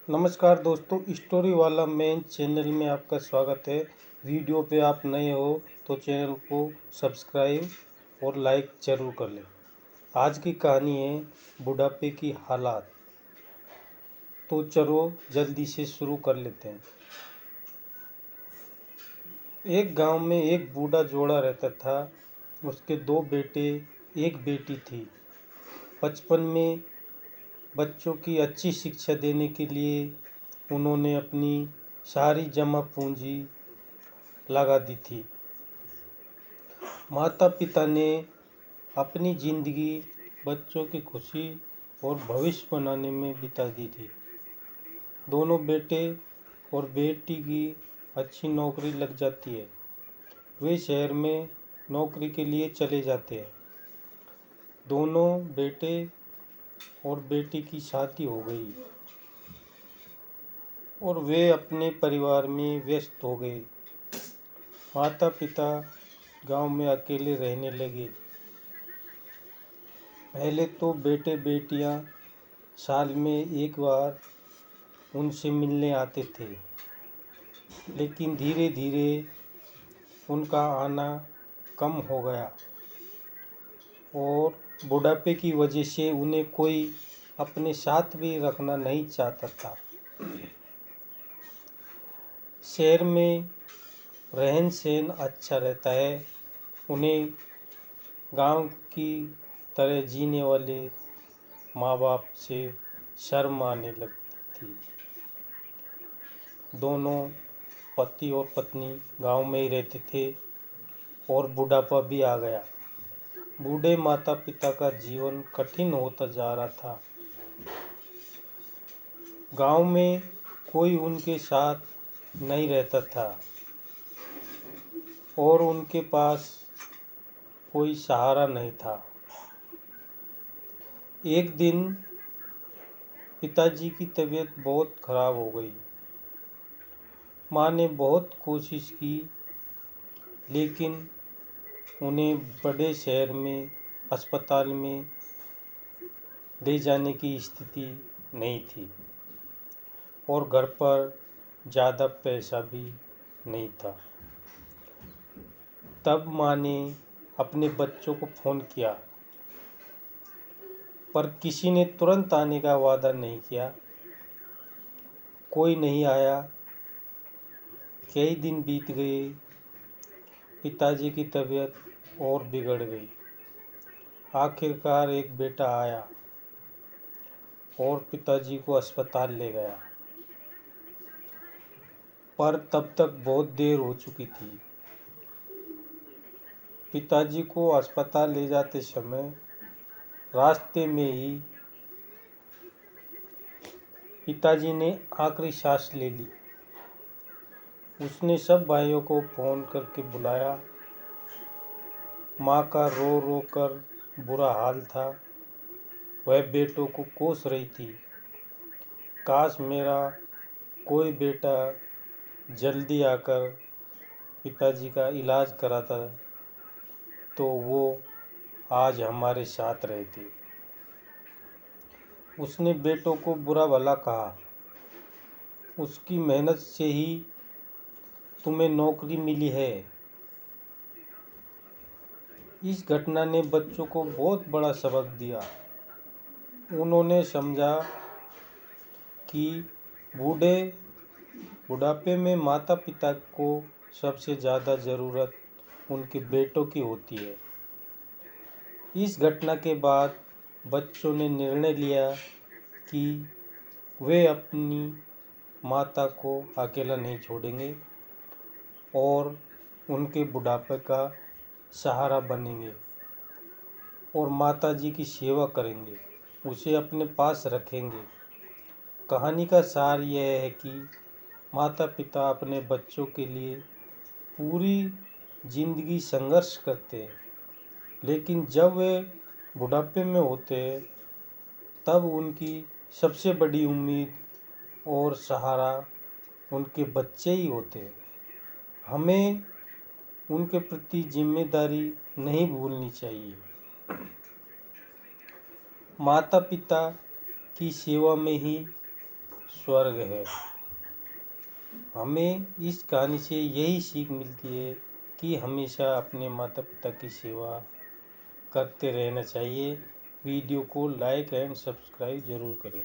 नमस्कार दोस्तों, स्टोरी वाला मेन चैनल में आपका स्वागत है। वीडियो पे आप नए हो तो चैनल को सब्सक्राइब और लाइक ज़रूर कर लें। आज की कहानी है बुढ़ापे की हालात। तो चलो जल्दी से शुरू कर लेते हैं। एक गांव में एक बूढ़ा जोड़ा रहता था। उसके दो बेटे, एक बेटी थी। बचपन में बच्चों की अच्छी शिक्षा देने के लिए उन्होंने अपनी सारी जमा पूंजी लगा दी थी। माता पिता ने अपनी जिंदगी बच्चों की खुशी और भविष्य बनाने में बिता दी थी। दोनों बेटे और बेटी की अच्छी नौकरी लग जाती है। वे शहर में नौकरी के लिए चले जाते हैं। दोनों बेटे और बेटी की शादी हो गई और वे अपने परिवार में व्यस्त हो गए। माता पिता गांव में अकेले रहने लगे। पहले तो बेटे बेटियां साल में एक बार उनसे मिलने आते थे, लेकिन धीरे धीरे उनका आना कम हो गया और बुढ़ापे की वजह से उन्हें कोई अपने साथ भी रखना नहीं चाहता था। शहर में रहन सहन अच्छा रहता है, उन्हें गांव की तरह जीने वाले माँ बाप से शर्म आने लगती थी। दोनों पति और पत्नी गांव में ही रहते थे और बुढ़ापा भी आ गया। बूढ़े माता पिता का जीवन कठिन होता जा रहा था। गांव में कोई उनके साथ नहीं रहता था और उनके पास कोई सहारा नहीं था। एक दिन पिताजी की तबीयत बहुत खराब हो गई। माँ ने बहुत कोशिश की, लेकिन उन्हें बड़े शहर में अस्पताल में ले जाने की स्थिति नहीं थी और घर पर ज़्यादा पैसा भी नहीं था। तब माँ ने अपने बच्चों को फ़ोन किया, पर किसी ने तुरंत आने का वादा नहीं किया। कोई नहीं आया। कई दिन बीत गए। पिताजी की तबीयत और बिगड़ गई। आखिरकार एक बेटा आया और पिताजी को अस्पताल ले गया, पर तब तक बहुत देर हो चुकी थी। पिताजी को अस्पताल ले जाते समय रास्ते में ही पिताजी ने आखिरी सांस ले ली। उसने सब भाइयों को फ़ोन करके बुलाया। माँ का रो रो कर बुरा हाल था। वह बेटों को कोस रही थी। काश मेरा कोई बेटा जल्दी आकर पिताजी का इलाज कराता तो वो आज हमारे साथ रहते। उसने बेटों को बुरा भला कहा। उसकी मेहनत से ही तुम्हें नौकरी मिली है। इस घटना ने बच्चों को बहुत बड़ा सबक दिया। उन्होंने समझा कि बुढ़ापे में माता पिता को सबसे ज़्यादा ज़रूरत उनके बेटों की होती है। इस घटना के बाद बच्चों ने निर्णय लिया कि वे अपनी माता को अकेला नहीं छोड़ेंगे और उनके बुढ़ापे का सहारा बनेंगे और माता जी की सेवा करेंगे, उसे अपने पास रखेंगे। कहानी का सार यह है कि माता पिता अपने बच्चों के लिए पूरी जिंदगी संघर्ष करते हैं, लेकिन जब वे बुढ़ापे में होते हैं तब उनकी सबसे बड़ी उम्मीद और सहारा उनके बच्चे ही होते हैं। हमें उनके प्रति जिम्मेदारी नहीं भूलनी चाहिए। माता पिता की सेवा में ही स्वर्ग है। हमें इस कहानी से यही सीख मिलती है कि हमेशा अपने माता पिता की सेवा करते रहना चाहिए। वीडियो को लाइक एंड सब्सक्राइब ज़रूर करें।